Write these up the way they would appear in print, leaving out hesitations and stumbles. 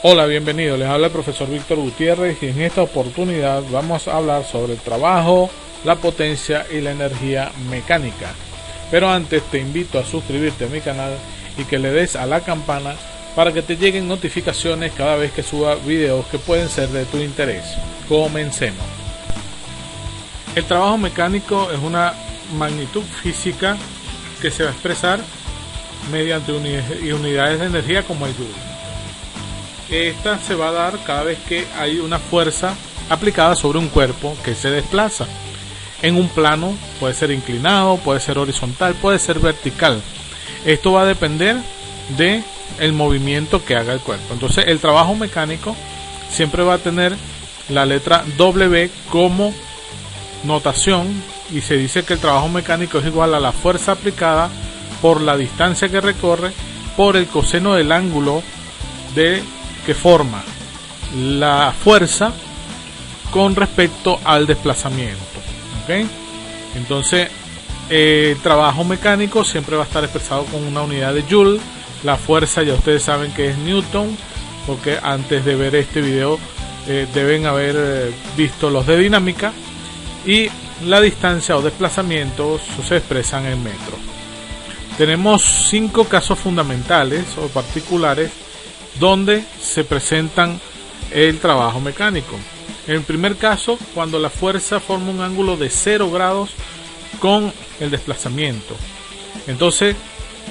Hola, bienvenido. Les habla el profesor Víctor Gutiérrez y en esta oportunidad vamos a hablar sobre el trabajo, la potencia y la energía mecánica. Pero antes te invito a suscribirte a mi canal y que le des a la campana para que te lleguen notificaciones cada vez que suba videos que pueden ser de tu interés. Comencemos. El trabajo mecánico es una magnitud física que se va a expresar mediante unidades de energía como el joule. Esta se va a dar cada vez que hay una fuerza aplicada sobre un cuerpo que se desplaza en un plano, puede ser inclinado, puede ser horizontal, puede ser vertical. Esto va a depender de el movimiento que haga el cuerpo. Entonces el trabajo mecánico siempre va a tener la letra W como notación y se dice que el trabajo mecánico es igual a la fuerza aplicada por la distancia que recorre por el coseno del ángulo que forma la fuerza con respecto al desplazamiento. ¿Okay? Entonces el trabajo mecánico siempre va a estar expresado con una unidad de joule. La fuerza ya ustedes saben que es Newton, porque antes de ver este video deben haber visto los de dinámica, y la distancia o desplazamiento se expresan en metros. Tenemos 5 casos fundamentales o particulares donde se presentan el trabajo mecánico. En el primer caso, cuando la fuerza forma un ángulo de 0 grados con el desplazamiento. Entonces,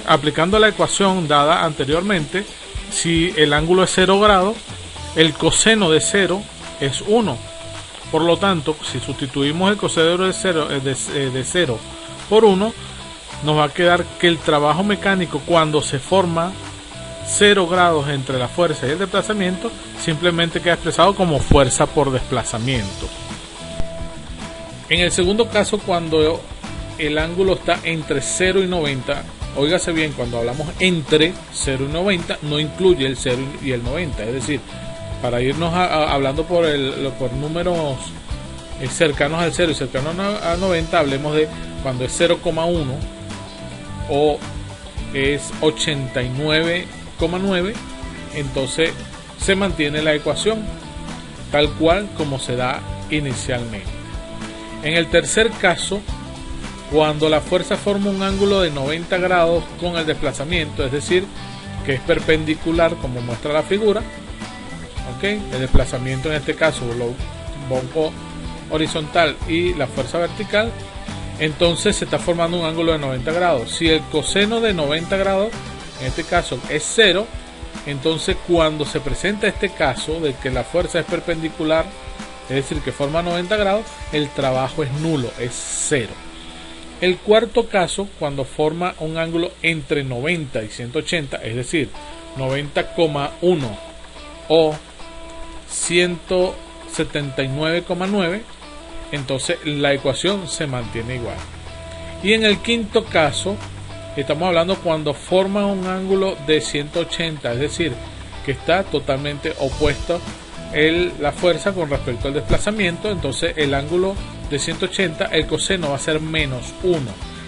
aplicando la ecuación dada anteriormente, si el ángulo es 0 grados, el coseno de 0 es 1. Por lo tanto, si sustituimos el coseno de 0 por 1, nos va a quedar que el trabajo mecánico, cuando se forma 0 grados entre la fuerza y el desplazamiento, simplemente queda expresado como fuerza por desplazamiento. En el segundo caso, cuando el ángulo está entre 0 y 90, óigase bien, cuando hablamos entre 0 y 90, no incluye el 0 y el 90, es decir, para irnos hablando por números cercanos al 0 y cercanos a 90, hablemos de cuando es 0,1 o es 89,9, entonces se mantiene la ecuación tal cual como se da inicialmente. En el tercer caso, cuando la fuerza forma un ángulo de 90 grados con el desplazamiento, es decir, que es perpendicular como muestra la figura, ¿okay? El desplazamiento en este caso lo pongo horizontal y la fuerza vertical, entonces se está formando un ángulo de 90 grados. Si el coseno de 90 grados en este caso es 0, entonces cuando se presenta este caso de que la fuerza es perpendicular, es decir, que forma 90 grados, el trabajo es nulo, es 0. El cuarto caso, cuando forma un ángulo entre 90 y 180, es decir, 90,1 o 179,9, entonces la ecuación se mantiene igual. Y en el quinto caso, estamos hablando cuando forma un ángulo de 180, es decir, que está totalmente opuesto la fuerza con respecto al desplazamiento. Entonces el ángulo de 180, el coseno va a ser menos 1.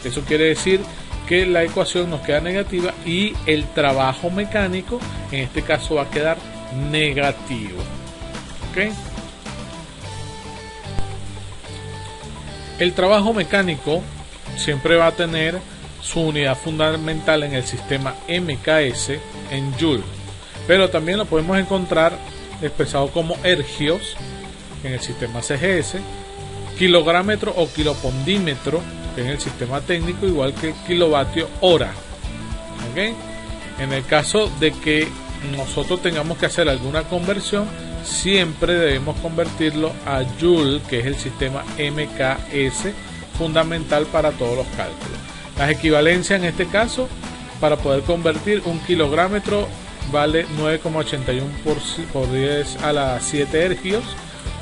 Eso quiere decir que la ecuación nos queda negativa y el trabajo mecánico en este caso va a quedar negativo. ¿Okay? El trabajo mecánico siempre va a tener su unidad fundamental en el sistema MKS en Joule, pero también lo podemos encontrar expresado como ergios en el sistema CGS, kilográmetro o kilopondímetro en el sistema técnico, igual que el kilovatio hora. ¿Okay? En el caso de que nosotros tengamos que hacer alguna conversión, siempre debemos convertirlo a Joule, que es el sistema MKS fundamental para todos los cálculos. Las equivalencias en este caso, para poder convertir un kilográmetro vale 9,81 por 10 a la 7 ergios,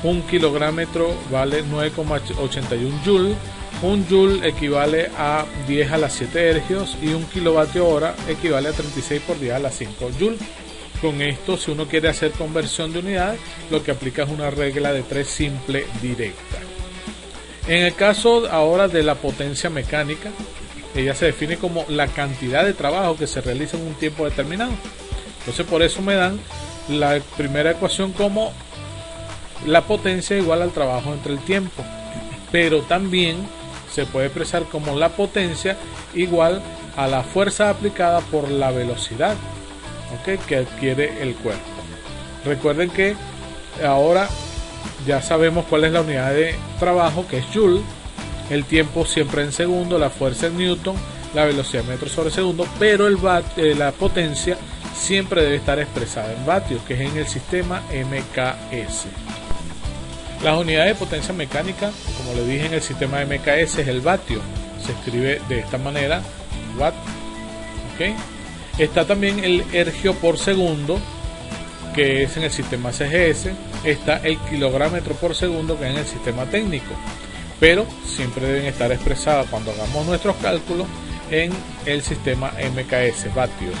un kilográmetro vale 9,81 joule, un joule equivale a 10 a la 7 ergios y un kilovatio hora equivale a 36 por 10 a la 5 joule. Con esto, si uno quiere hacer conversión de unidades, lo que aplica es una regla de 3 simple directa. En el caso ahora de la potencia mecánica, ella se define como la cantidad de trabajo que se realiza en un tiempo determinado. Entonces por eso me dan la primera ecuación como la potencia igual al trabajo entre el tiempo, pero también se puede expresar como la potencia igual a la fuerza aplicada por la velocidad, ¿ok?, que adquiere el cuerpo. Recuerden que ahora ya sabemos cuál es la unidad de trabajo, que es Joule, el tiempo siempre en segundo, la fuerza en Newton, la velocidad en metros sobre segundo, pero la potencia siempre debe estar expresada en vatios, que es en el sistema MKS. Las unidades de potencia mecánica, como le dije, en el sistema MKS es el vatio, se escribe de esta manera, watt, ¿ok? Está también el ergio por segundo, que es en el sistema CGS, está el kilográmetro por segundo, que es en el sistema técnico, pero siempre deben estar expresadas cuando hagamos nuestros cálculos en el sistema MKS, vatios.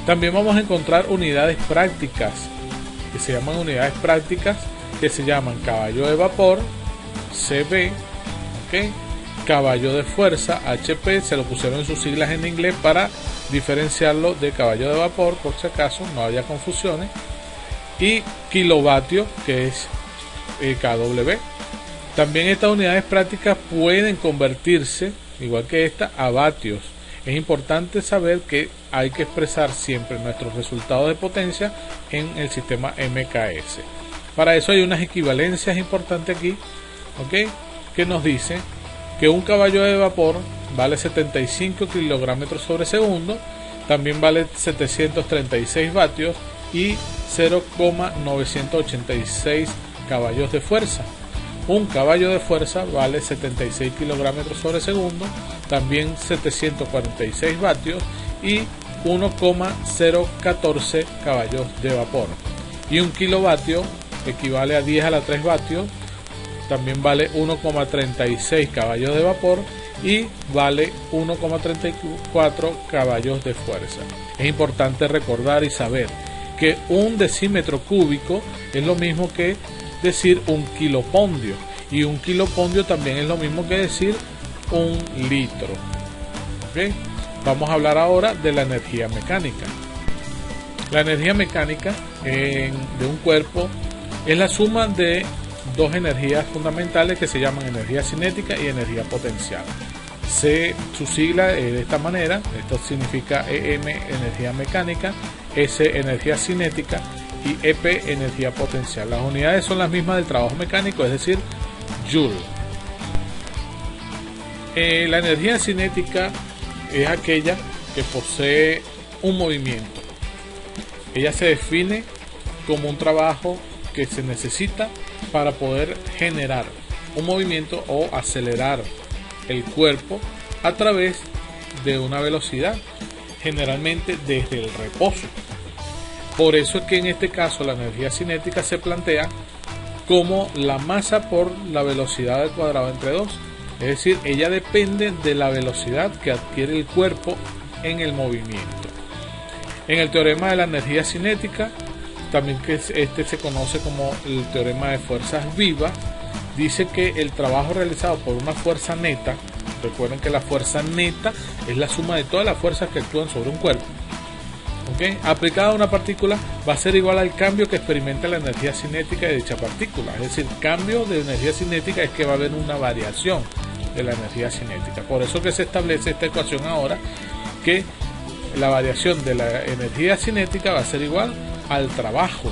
También vamos a encontrar unidades prácticas, que se llaman unidades prácticas, que se llaman caballo de vapor, CB, ¿okay?, caballo de fuerza, HP, se lo pusieron en sus siglas en inglés para diferenciarlo de caballo de vapor, por si acaso no haya confusiones, y kilovatio, que es kW. También estas unidades prácticas pueden convertirse, igual que esta, a vatios. Es importante saber que hay que expresar siempre nuestros resultados de potencia en el sistema MKS. Para eso hay unas equivalencias importantes aquí, ¿ok?, que nos dicen que un caballo de vapor vale 75 kilográmetros sobre segundo, también vale 736 vatios y 0,986 caballos de fuerza. Un caballo de fuerza vale 76 kilómetros sobre segundo, también 746 vatios y 1,014 caballos de vapor. Y un kilovatio equivale a 10 a la 3 vatios, también vale 1,36 caballos de vapor y vale 1,34 caballos de fuerza. Es importante recordar y saber que un decímetro cúbico es lo mismo que decir un kilopondio, y un kilopondio también es lo mismo que decir un litro. ¿Okay? Vamos a hablar ahora de la energía mecánica. La energía mecánica de un cuerpo es la suma de dos energías fundamentales que se llaman energía cinética y energía potencial. Su sigla es de esta manera, esto significa EM, energía mecánica, S, energía cinética, y EP, energía potencial. Las unidades son las mismas del trabajo mecánico, es decir, Joule. La energía cinética es aquella que posee un movimiento. Ella se define como un trabajo que se necesita para poder generar un movimiento o acelerar el cuerpo a través de una velocidad, generalmente desde el reposo. Por eso es que en este caso la energía cinética se plantea como la masa por la velocidad al cuadrado entre 2. Es decir, ella depende de la velocidad que adquiere el cuerpo en el movimiento. En el teorema de la energía cinética, también que este se conoce como el teorema de fuerzas vivas, dice que el trabajo realizado por una fuerza neta, recuerden que la fuerza neta es la suma de todas las fuerzas que actúan sobre un cuerpo, ¿okay?, aplicada a una partícula, va a ser igual al cambio que experimenta la energía cinética de dicha partícula. Es decir, cambio de energía cinética es que va a haber una variación de la energía cinética. Por eso que se establece esta ecuación ahora, que la variación de la energía cinética va a ser igual al trabajo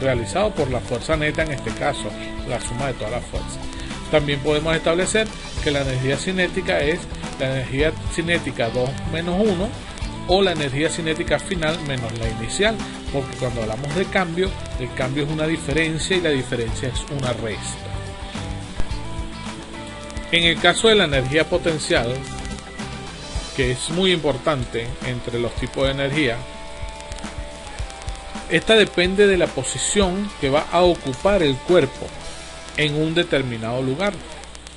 realizado por la fuerza neta, en este caso la suma de todas las fuerzas. También podemos establecer que la energía cinética es la energía cinética 2 menos 1 o la energía cinética final menos la inicial, porque cuando hablamos de cambio, el cambio es una diferencia y la diferencia es una resta. En el caso de la energía potencial, que es muy importante entre los tipos de energía, esta depende de la posición que va a ocupar el cuerpo en un determinado lugar.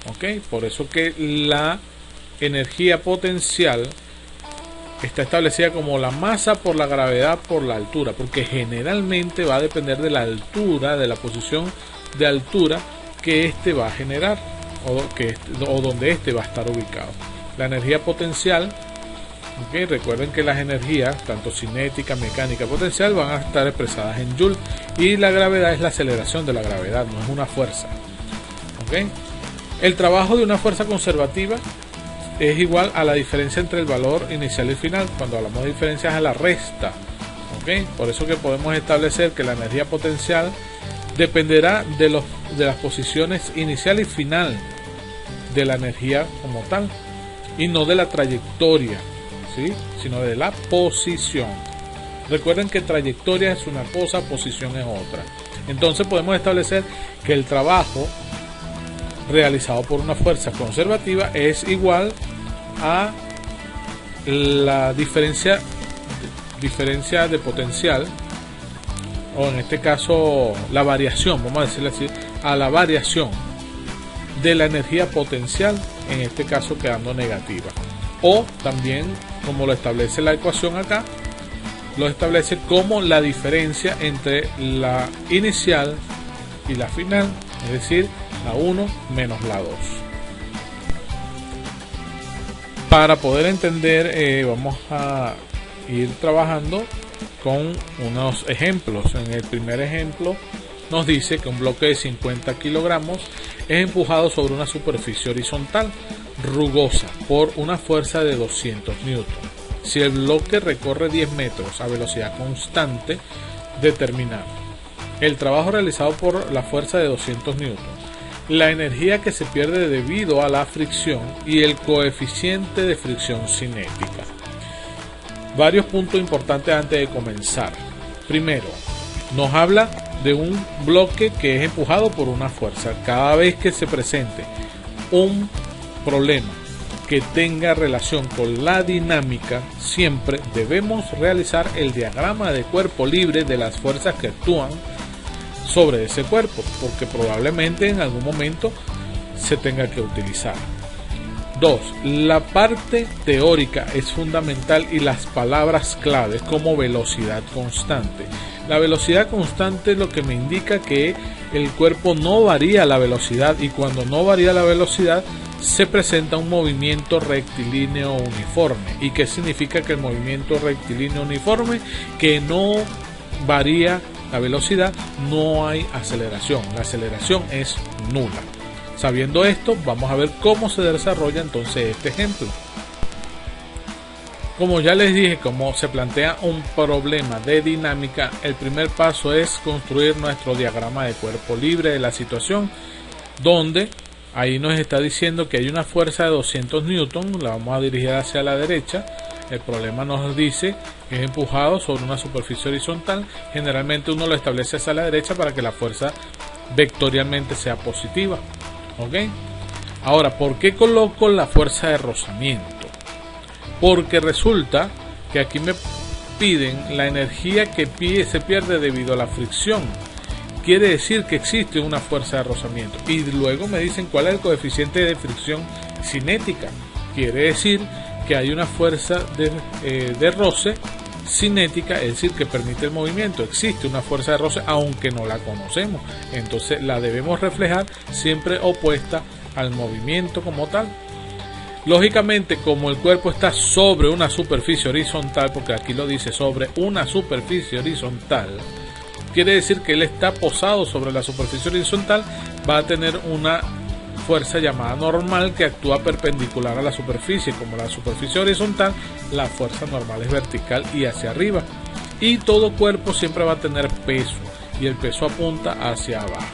¿Okay? Por eso que la energía potencial está establecida como la masa por la gravedad por la altura, porque generalmente va a depender de la altura, de la posición de altura que éste va a generar o donde éste va a estar ubicado. La energía potencial ¿Okay? Recuerden que las energías, tanto cinética, mecánica, potencial, van a estar expresadas en Joule, y la gravedad es la aceleración de la gravedad, no es una fuerza. ¿Okay? El trabajo de una fuerza conservativa es igual a la diferencia entre el valor inicial y final. Cuando hablamos de diferencia es a la resta. ¿Okay? Por eso que podemos establecer que la energía potencial dependerá de las posiciones inicial y final de la energía como tal, y no de la trayectoria, ¿sí? Sino de la posición. Recuerden que trayectoria es una cosa, posición es otra. Entonces podemos establecer que el trabajo realizado por una fuerza conservativa es igual a la diferencia de potencial, o en este caso la variación, vamos a decirlo así, a la variación de la energía potencial, en este caso quedando negativa. O también, como lo establece la ecuación acá, lo establece como la diferencia entre la inicial y la final, es decir, la 1 menos la 2. Para poder entender, vamos a ir trabajando con unos ejemplos. En el primer ejemplo nos dice que un bloque de 50 kilogramos es empujado sobre una superficie horizontal rugosa por una fuerza de 200 newton. Si el bloque recorre 10 metros a velocidad constante, determinar el trabajo realizado por la fuerza de 200 newton, la energía que se pierde debido a la fricción y el coeficiente de fricción cinética. Varios puntos importantes antes de comenzar. Primero, nos habla de un bloque que es empujado por una fuerza. Cada vez que se presente un problema que tenga relación con la dinámica, siempre debemos realizar el diagrama de cuerpo libre de las fuerzas que actúan sobre ese cuerpo, porque probablemente en algún momento se tenga que utilizar. 2. La parte teórica es fundamental y las palabras claves como velocidad constante. La velocidad constante es lo que me indica que el cuerpo no varía la velocidad, y cuando no varía la velocidad se presenta un movimiento rectilíneo uniforme. ¿Y qué significa que el movimiento rectilíneo uniforme? Que no varía la velocidad, no hay aceleración, la aceleración es nula. Sabiendo esto, vamos a ver cómo se desarrolla entonces este ejemplo. Como ya les dije, como se plantea un problema de dinámica, el primer paso es construir nuestro diagrama de cuerpo libre de la situación, donde ahí nos está diciendo que hay una fuerza de 200 newton, la vamos a dirigir hacia la derecha. El problema nos dice que es empujado sobre una superficie horizontal. Generalmente uno lo establece hacia la derecha para que la fuerza vectorialmente sea positiva. ¿Ok? Ahora, ¿por qué coloco la fuerza de rozamiento? Porque resulta que aquí me piden la energía que se pierde debido a la fricción. Quiere decir que existe una fuerza de rozamiento. Y luego me dicen cuál es el coeficiente de fricción cinética. Quiere decir que hay una fuerza de roce cinética, es decir, que permite el movimiento. Existe una fuerza de roce aunque no la conocemos, entonces la debemos reflejar siempre opuesta al movimiento como tal. Lógicamente, como el cuerpo está sobre una superficie horizontal, porque aquí lo dice sobre una superficie horizontal, quiere decir que él está posado sobre la superficie horizontal, va a tener una fuerza llamada normal que actúa perpendicular a la superficie. Como la superficie horizontal, la fuerza normal es vertical y hacia arriba, y todo cuerpo siempre va a tener peso, y el peso apunta hacia abajo.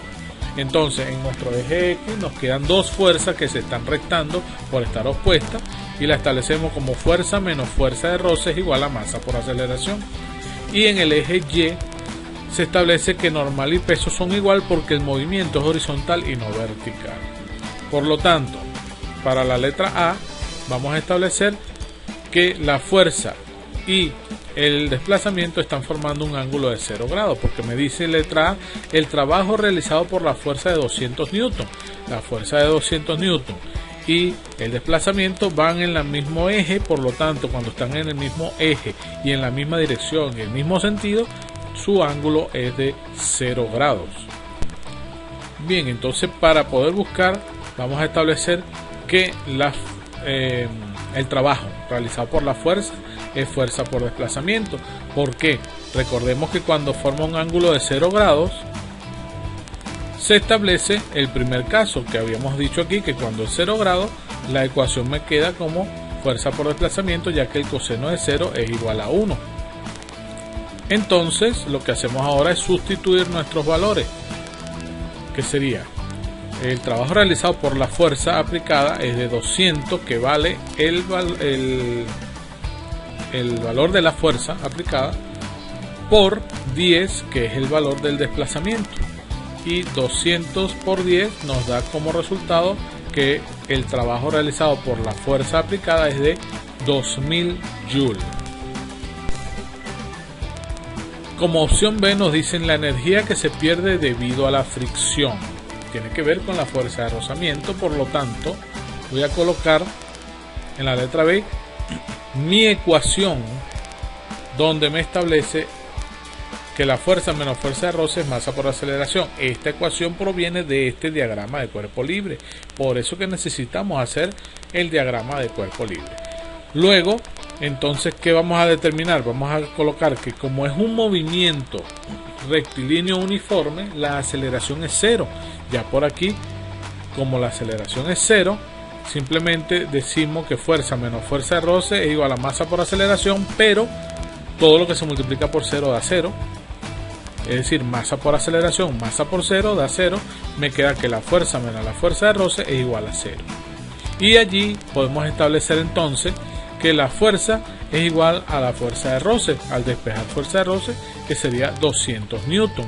Entonces en nuestro eje X nos quedan dos fuerzas que se están restando por estar opuestas, y la establecemos como fuerza menos fuerza de roce es igual a masa por aceleración. Y en el eje Y se establece que normal y peso son igual porque el movimiento es horizontal y no vertical. Por lo tanto, para la letra A vamos a establecer que la fuerza y el desplazamiento están formando un ángulo de 0 grados, porque me dice letra A el trabajo realizado por la fuerza de 200 newton. La fuerza de 200 newton y el desplazamiento van en el mismo eje, por lo tanto cuando están en el mismo eje y en la misma dirección y el mismo sentido, su ángulo es de 0 grados. Bien, entonces para poder buscar, vamos a establecer que el trabajo realizado por la fuerza es fuerza por desplazamiento. ¿Por qué? Recordemos que cuando forma un ángulo de 0 grados, se establece el primer caso que habíamos dicho aquí, que cuando es 0 grados, la ecuación me queda como fuerza por desplazamiento, ya que el coseno de 0 es igual a 1. Entonces, lo que hacemos ahora es sustituir nuestros valores, que sería el trabajo realizado por la fuerza aplicada es de 200, que vale el valor de la fuerza aplicada, por 10, que es el valor del desplazamiento, y 200 por 10 nos da como resultado que el trabajo realizado por la fuerza aplicada es de 2000 joules. Como opción B nos dicen la energía que se pierde debido a la fricción. Tiene que ver con la fuerza de rozamiento, por lo tanto voy a colocar en la letra B mi ecuación donde me establece que la fuerza menos fuerza de roce es masa por aceleración. Esta ecuación proviene de este diagrama de cuerpo libre, por eso que necesitamos hacer el diagrama de cuerpo libre. Luego, entonces, ¿qué vamos a determinar? Vamos a colocar que como es un movimiento rectilíneo uniforme, la aceleración es 0. Ya por aquí, como la aceleración es 0, simplemente decimos que fuerza menos fuerza de roce es igual a masa por aceleración, pero todo lo que se multiplica por 0 da 0. Es decir, masa por aceleración, masa por 0 da 0. Me queda que la fuerza menos la fuerza de roce es igual a 0. Y allí podemos establecer entonces que la fuerza es igual a la fuerza de roce al despejar fuerza de roce, que sería 200 newton.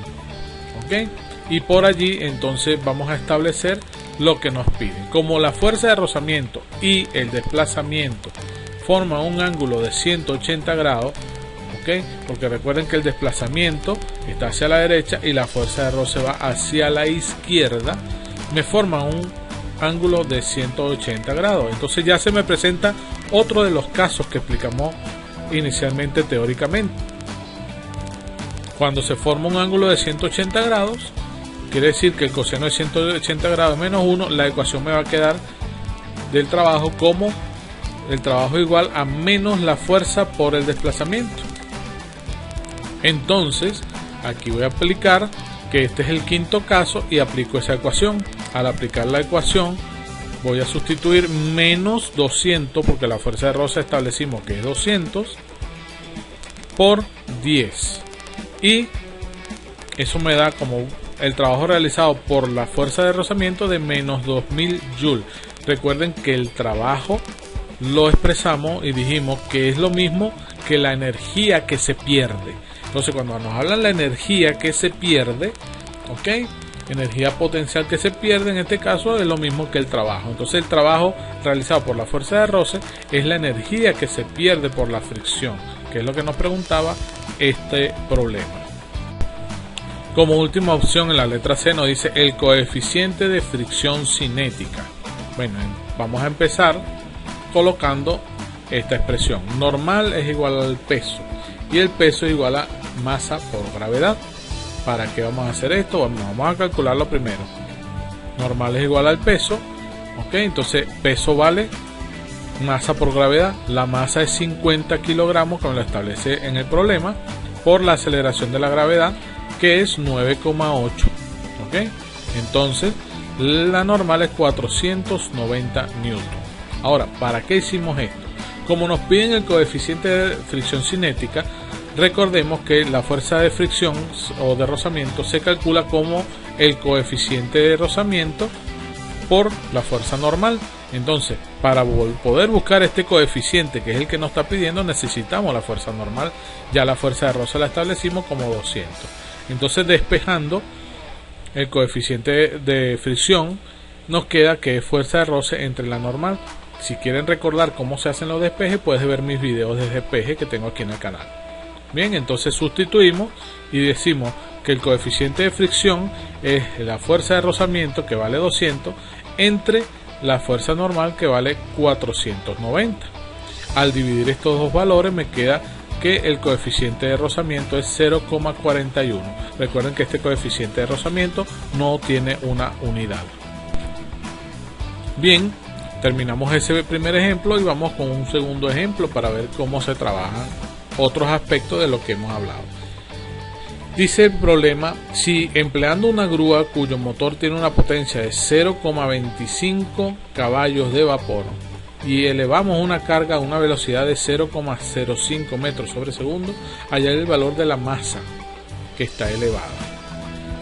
¿Ok? Y por allí entonces vamos a establecer lo que nos piden. Como la fuerza de rozamiento y el desplazamiento forman un ángulo de 180 grados, ¿ok? Porque recuerden que el desplazamiento está hacia la derecha y la fuerza de roce va hacia la izquierda, me forman un ángulo de 180 grados. Entonces ya se me presenta otro de los casos que explicamos inicialmente teóricamente. Cuando se forma un ángulo de 180 grados, quiere decir que el coseno de 180 grados menos 1, la ecuación me va a quedar del trabajo como el trabajo igual a menos la fuerza por el desplazamiento. Entonces, aquí voy a aplicar que este es el quinto caso y aplico esa ecuación. Al aplicar la ecuación, voy a sustituir menos 200, porque la fuerza de roce establecimos que es 200, por 10. Y eso me da como el trabajo realizado por la fuerza de rozamiento de menos 2000 joules. Recuerden que el trabajo lo expresamos y dijimos que es lo mismo que la energía que se pierde. Entonces, cuando nos hablan de la energía que se pierde, ¿ok? Energía potencial que se pierde, en este caso es lo mismo que el trabajo. Entonces, el trabajo realizado por la fuerza de roce es la energía que se pierde por la fricción, que es lo que nos preguntaba este problema. Como última opción, en la letra C nos dice el coeficiente de fricción cinética. Bueno, vamos a empezar colocando esta expresión. Normal es igual al peso y el peso es igual a masa por gravedad. ¿Para qué vamos a hacer esto? Vamos a calcularlo primero. Normal es igual al peso. Ok, entonces peso vale masa por gravedad. La masa es 50 kilogramos, como lo establece en el problema, por la aceleración de la gravedad, que es 9,8. Ok, entonces la normal es 490 newton. Ahora, ¿para qué hicimos esto? Como nos piden el coeficiente de fricción cinética, recordemos que la fuerza de fricción o de rozamiento se calcula como el coeficiente de rozamiento por la fuerza normal. Entonces, para poder buscar este coeficiente, que es el que nos está pidiendo, necesitamos la fuerza normal. Ya la fuerza de roce la establecimos como 200. Entonces, despejando el coeficiente de fricción, nos queda que es fuerza de roce entre la normal. Si quieren recordar cómo se hacen los despejes, puedes ver mis videos de despeje que tengo aquí en el canal. Bien, entonces sustituimos y decimos que el coeficiente de fricción es la fuerza de rozamiento, que vale 200, entre la fuerza normal, que vale 490. Al dividir estos dos valores me queda que el coeficiente de rozamiento es 0,41. Recuerden que este coeficiente de rozamiento no tiene una unidad. Bien, terminamos ese primer ejemplo y vamos con un segundo ejemplo para ver cómo se trabajan otros aspectos de lo que hemos hablado. Dice el problema: si empleando una grúa cuyo motor tiene una potencia de 0,25 caballos de vapor y elevamos una carga a una velocidad de 0,05 metros sobre segundo, hallar el valor de la masa que está elevada.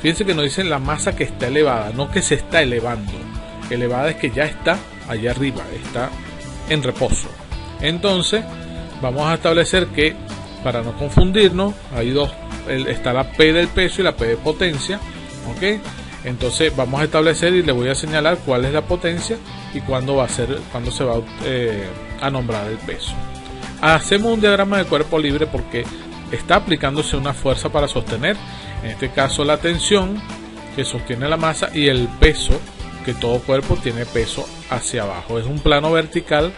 Fíjense que nos dicen la masa que está elevada, no que se está elevando. Elevada es que ya está allá arriba, está en reposo. Entonces vamos a establecer que, para no confundirnos, hay dos, está la P del peso y la P de potencia, ¿ok? Entonces vamos a establecer y le voy a señalar cuál es la potencia y cuándo se va a nombrar el peso. Hacemos un diagrama de cuerpo libre porque está aplicándose una fuerza para sostener, en este caso la tensión que sostiene la masa, y el peso, que todo cuerpo tiene peso hacia abajo. Es un plano vertical,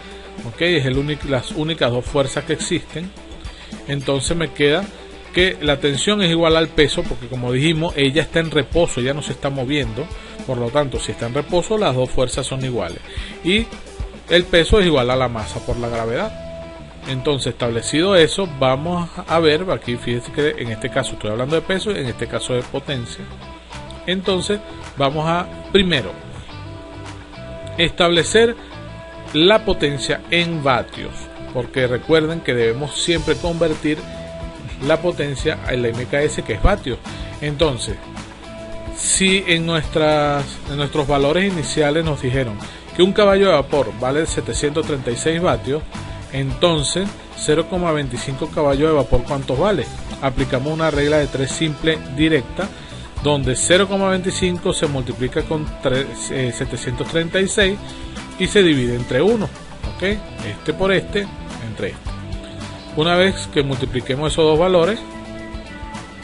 ¿ok? Es las únicas dos fuerzas que existen. Entonces me queda que la tensión es igual al peso, porque como dijimos, ella está en reposo, ella no se está moviendo. Por lo tanto, si está en reposo, las dos fuerzas son iguales. Y el peso es igual a la masa por la gravedad. Entonces, establecido eso, vamos a ver, aquí fíjense que en este caso estoy hablando de peso y en este caso de potencia. Entonces, vamos a primero establecer la potencia en vatios, porque recuerden que debemos siempre convertir la potencia al MKS, que es vatios. Entonces, si en nuestros valores iniciales nos dijeron que un caballo de vapor vale 736 vatios, entonces 0,25 caballos de vapor, ¿cuántos vale? Aplicamos una regla de 3 simple directa, donde 0,25 se multiplica con 736 y se divide entre 1, ¿ok? Este por este, entre este. Una vez que multipliquemos esos dos valores,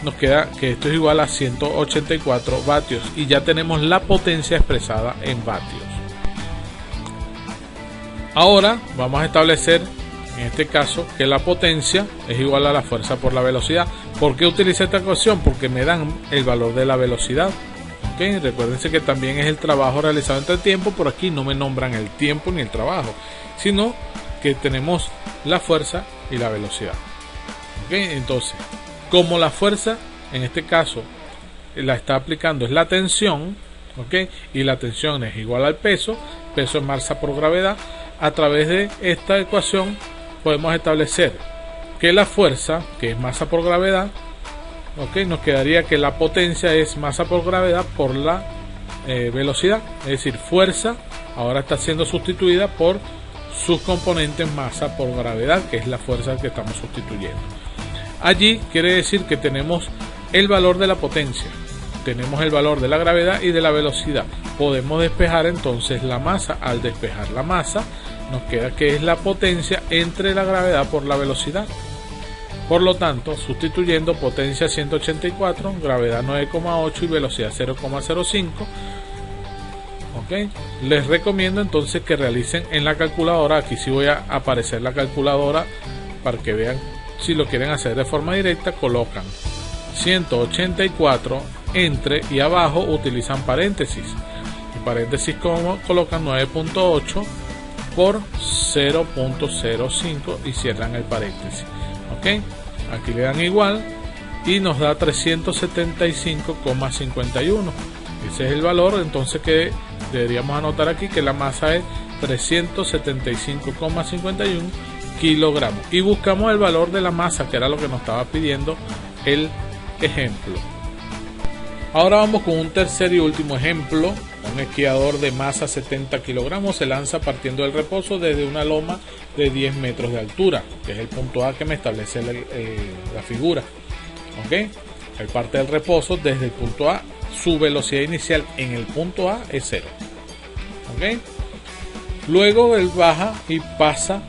nos queda que esto es igual a 184 vatios y ya tenemos la potencia expresada en vatios. Ahora vamos a establecer, en este caso, que la potencia es igual a la fuerza por la velocidad. ¿Por qué utilicé esta ecuación? Porque me dan el valor de la velocidad. ¿Okay? Recuérdense que también es el trabajo realizado entre el tiempo. Por aquí no me nombran el tiempo ni el trabajo, sino que tenemos la fuerza y la velocidad. ¿Okay? Entonces, como la fuerza, en este caso, la está aplicando es la tensión, ¿okay? Y la tensión es igual al peso es masa por gravedad. A través de esta ecuación podemos establecer que la fuerza, que es masa por gravedad, ¿okay? Nos quedaría que la potencia es masa por gravedad por la velocidad, es decir, fuerza ahora está siendo sustituida por sus componentes masa por gravedad, que es la fuerza que estamos sustituyendo. Allí quiere decir que tenemos el valor de la potencia, tenemos el valor de la gravedad y de la velocidad. Podemos despejar entonces la masa. Al despejar la masa nos queda que es la potencia entre la gravedad por la velocidad. Por lo tanto, sustituyendo potencia 184, gravedad 9,8 y velocidad 0,05. ¿Okay? Les recomiendo entonces que realicen en la calculadora. Aquí sí voy a aparecer la calculadora para que vean. Si lo quieren hacer de forma directa, colocan 184 entre y abajo utilizan paréntesis. En paréntesis colocan 9.8 por 0.05 y cierran el paréntesis. ¿Ok? Aquí le dan igual y nos da 375,51. Ese es el valor, entonces, que deberíamos anotar aquí, que la masa es 375,51 kilogramos. Y buscamos el valor de la masa, que era lo que nos estaba pidiendo el ejemplo. Ahora vamos con un tercer y último ejemplo. Un esquiador de masa 70 kilogramos se lanza partiendo del reposo desde una loma de 10 metros de altura, que es el punto A que me establece la figura. ¿Ok? Él parte del reposo desde el punto A. Su velocidad inicial en el punto A es 0. ¿Ok? Luego él baja y pasa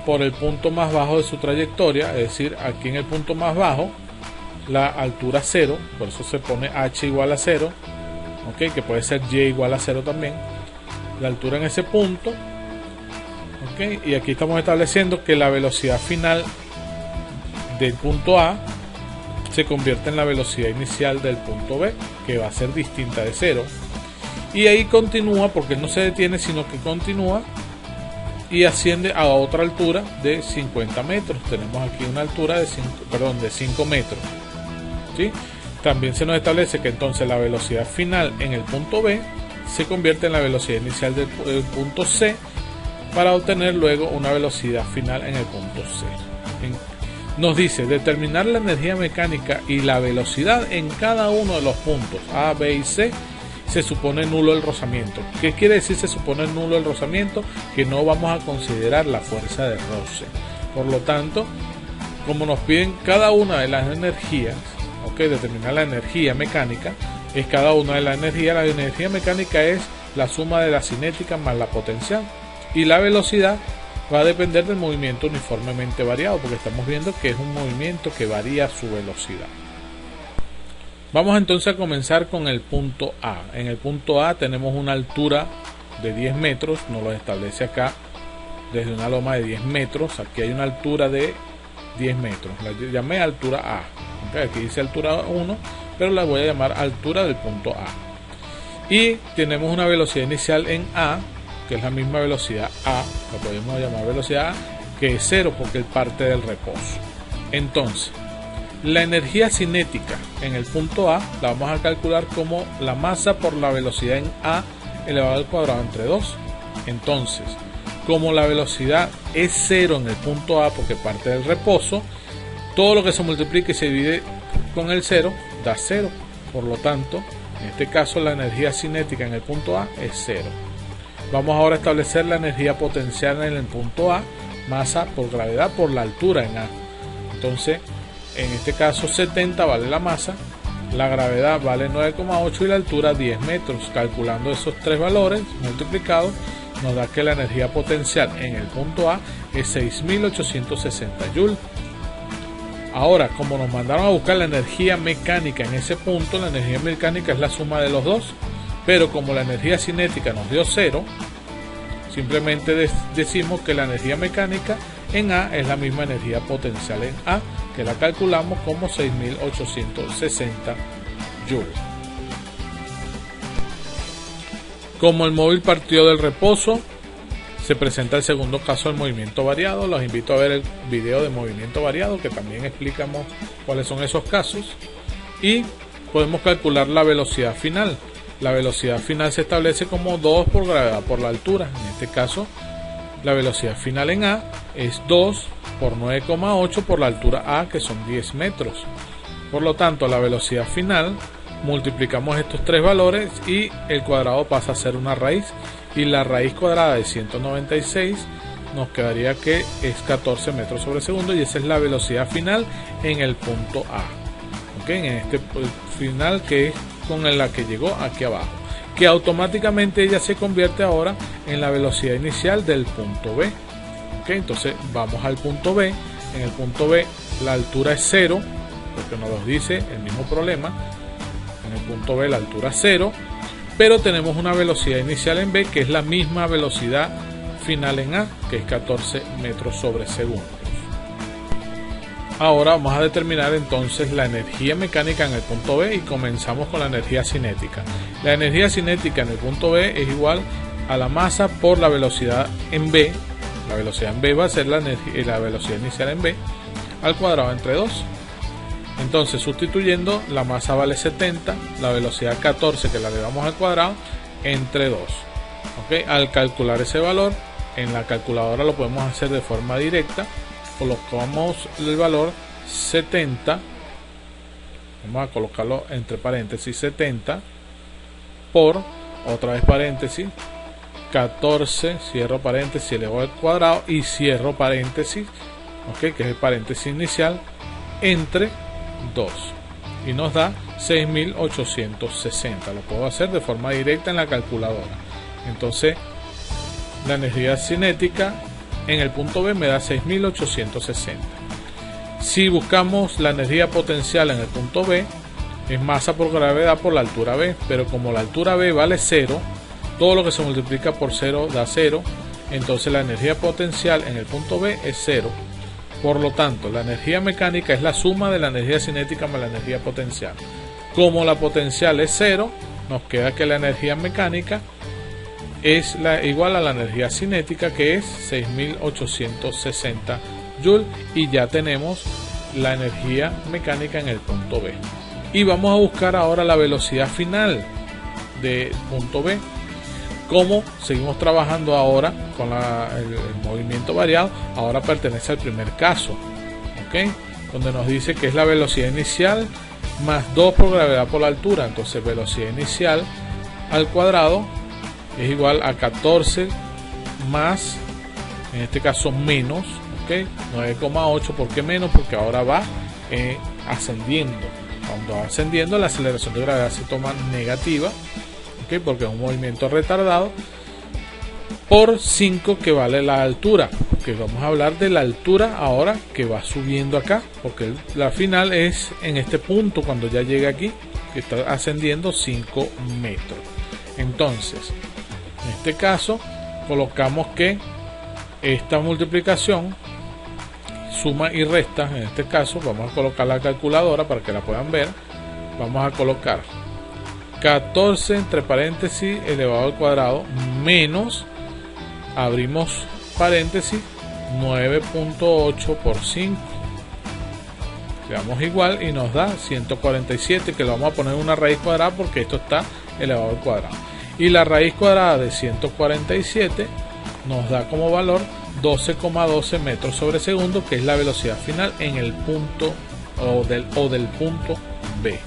por el punto más bajo de su trayectoria, es decir, aquí en el punto más bajo, la altura 0, por eso se pone h igual a 0, ¿okay? Que puede ser y igual a 0 también, la altura en ese punto, ¿okay? Y aquí estamos estableciendo que la velocidad final del punto A se convierte en la velocidad inicial del punto B, que va a ser distinta de 0, y ahí continúa, porque no se detiene, sino que continúa y asciende a otra altura de 50 metros. Tenemos aquí una altura de 5 metros. ¿Sí? También se nos establece que entonces la velocidad final en el punto B se convierte en la velocidad inicial del punto C para obtener luego una velocidad final en el punto C. Nos dice determinar la energía mecánica y la velocidad en cada uno de los puntos A, B y C. Se supone nulo el rozamiento. ¿Qué quiere decir se supone nulo el rozamiento? Que no vamos a considerar la fuerza de roce. Por lo tanto, como nos piden cada una de las energías, determinar la energía mecánica, es cada una de las energías. La energía mecánica es la suma de la cinética más la potencial. Y la velocidad va a depender del movimiento uniformemente variado, porque estamos viendo que es un movimiento que varía su velocidad. Vamos entonces a comenzar con el punto A. En el punto A tenemos una altura de 10 metros, nos lo establece acá desde una loma de 10 metros. Aquí hay una altura de 10 metros, la llamé altura A. Aquí dice altura 1, pero la voy a llamar altura del punto A. Y tenemos una velocidad inicial en A, que es la misma velocidad A, la podemos llamar velocidad A, que es 0 porque es parte del reposo. Entonces, la energía cinética en el punto A la vamos a calcular como la masa por la velocidad en A elevado al cuadrado entre 2. Entonces, como la velocidad es 0 en el punto A porque parte del reposo, todo lo que se multiplique y se divide con el 0 da 0. Por lo tanto, en este caso la energía cinética en el punto A es 0. Vamos ahora a establecer la energía potencial en el punto A, masa por gravedad por la altura en A. Entonces, en este caso 70 vale la masa, la gravedad vale 9,8 y la altura 10 metros. Calculando esos tres valores multiplicados, nos da que la energía potencial en el punto A es 6860 joules. Ahora, como nos mandaron a buscar la energía mecánica en ese punto, la energía mecánica es la suma de los dos, pero como la energía cinética nos dio 0, simplemente decimos que la energía mecánica en A es la misma energía potencial en A, que la calculamos como 6860 joules. Como el móvil partió del reposo, se presenta el segundo caso del movimiento variado. Los invito a ver el video de movimiento variado, que también explicamos cuáles son esos casos. Y podemos calcular la velocidad final. La velocidad final se establece como 2 por gravedad por la altura. En este caso, la velocidad final en A es 2 por 9,8 por la altura A, que son 10 metros. Por lo tanto, la velocidad final, multiplicamos estos tres valores y el cuadrado pasa a ser una raíz. Y la raíz cuadrada de 196 nos quedaría que es 14 metros sobre segundo, y esa es la velocidad final en el punto A. En este final, que es con la que llegó aquí abajo, que automáticamente ella se convierte ahora en la velocidad inicial del punto B. Entonces vamos al punto B. En el punto B la altura es 0, porque nos lo dice el mismo problema. En el punto B la altura es 0, pero tenemos una velocidad inicial en B que es la misma velocidad final en A, que es 14 metros sobre segundo. Ahora vamos a determinar entonces la energía mecánica en el punto B y comenzamos con la energía cinética. La energía cinética en el punto B es igual a la masa por la velocidad en B. La velocidad en B va a ser la velocidad inicial en B al cuadrado entre 2. Entonces, sustituyendo, la masa vale 70, la velocidad 14 que la elevamos al cuadrado entre 2. Al calcular ese valor en la calculadora lo podemos hacer de forma directa. Colocamos el valor 70, vamos a colocarlo entre paréntesis, 70 por, otra vez paréntesis, 14, cierro paréntesis, elevo al cuadrado y cierro paréntesis, que es el paréntesis inicial, entre 2, y nos da 6860. Lo puedo hacer de forma directa en la calculadora. Entonces, la energía cinética en el punto B me da 6860. Si buscamos la energía potencial en el punto B, es masa por gravedad por la altura B, pero como la altura B vale 0, todo lo que se multiplica por 0 da 0, entonces la energía potencial en el punto B es 0. Por lo tanto, la energía mecánica es la suma de la energía cinética más la energía potencial. Como la potencial es 0, nos queda que la energía mecánica es igual a la energía cinética, que es 6860 Joule, y ya tenemos la energía mecánica en el punto B. Y vamos a buscar ahora la velocidad final de punto B. Como seguimos trabajando ahora con el movimiento variado, ahora pertenece al primer caso, ¿ok? Donde nos dice que es la velocidad inicial más 2 por gravedad por la altura. Entonces velocidad inicial al cuadrado es igual a 14 más, en este caso menos, ¿ok? 9,8. ¿Por qué menos? Porque ahora va ascendiendo. Cuando va ascendiendo, la aceleración de gravedad se toma negativa, ¿ok? Porque es un movimiento retardado, por 5 que vale la altura, porque vamos a hablar de la altura ahora que va subiendo acá, porque la final es en este punto cuando ya llega aquí, que está ascendiendo 5 metros. Entonces, en este caso, colocamos que esta multiplicación, suma y resta, en este caso, vamos a colocar la calculadora para que la puedan ver. Vamos a colocar 14 entre paréntesis elevado al cuadrado menos, abrimos paréntesis, 9.8 por 5. Le damos igual y nos da 147, que lo vamos a poner una raíz cuadrada porque esto está elevado al cuadrado. Y la raíz cuadrada de 147 nos da como valor 12,12 metros sobre segundo, que es la velocidad final en el punto del punto B.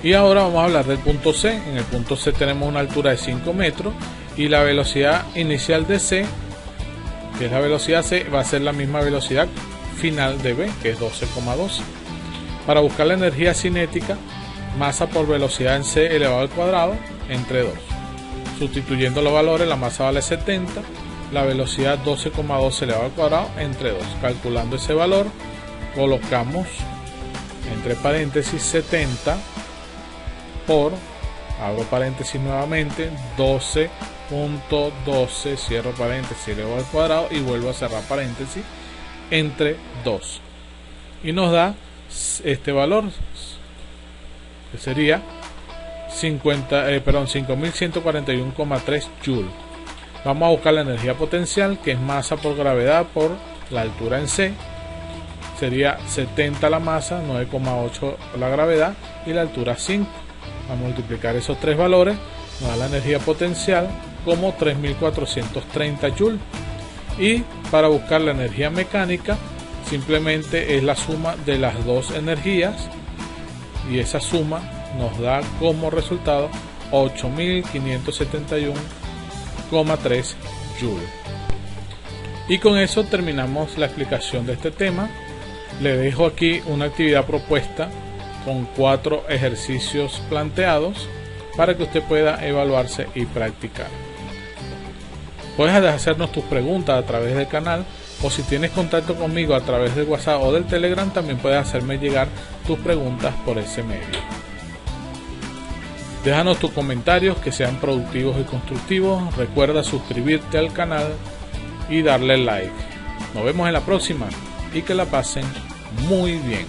Y ahora vamos a hablar del punto C. En el punto C tenemos una altura de 5 metros y la velocidad inicial de C, que es la velocidad C, va a ser la misma velocidad final de B, que es 12,12. Para buscar la energía cinética, masa por velocidad en C elevado al cuadrado entre 2. Sustituyendo los valores, la masa vale 70, la velocidad 12,12 elevado al cuadrado entre 2. Calculando ese valor, colocamos entre paréntesis 70 por, abro paréntesis nuevamente, 12.12, cierro paréntesis elevado al cuadrado y vuelvo a cerrar paréntesis, entre 2. Y nos da este valor, que sería 5141,3 Joule. Vamos a buscar la energía potencial, que es masa por gravedad por la altura en C. Sería 70 la masa, 9,8 la gravedad y la altura 5. A multiplicar esos tres valores nos da la energía potencial como 3430 Joule. Y para buscar la energía mecánica, simplemente es la suma de las dos energías, y esa suma nos da como resultado 8571,3 Joule. Y con eso terminamos la explicación de este tema. Le dejo aquí una actividad propuesta con 4 ejercicios planteados para que usted pueda evaluarse y practicar. Puedes hacernos tus preguntas a través del canal, o si tienes contacto conmigo a través del WhatsApp o del Telegram, también puedes hacerme llegar tus preguntas por ese medio. Déjanos tus comentarios que sean productivos y constructivos. Recuerda suscribirte al canal y darle like. Nos vemos en la próxima y que la pasen muy bien.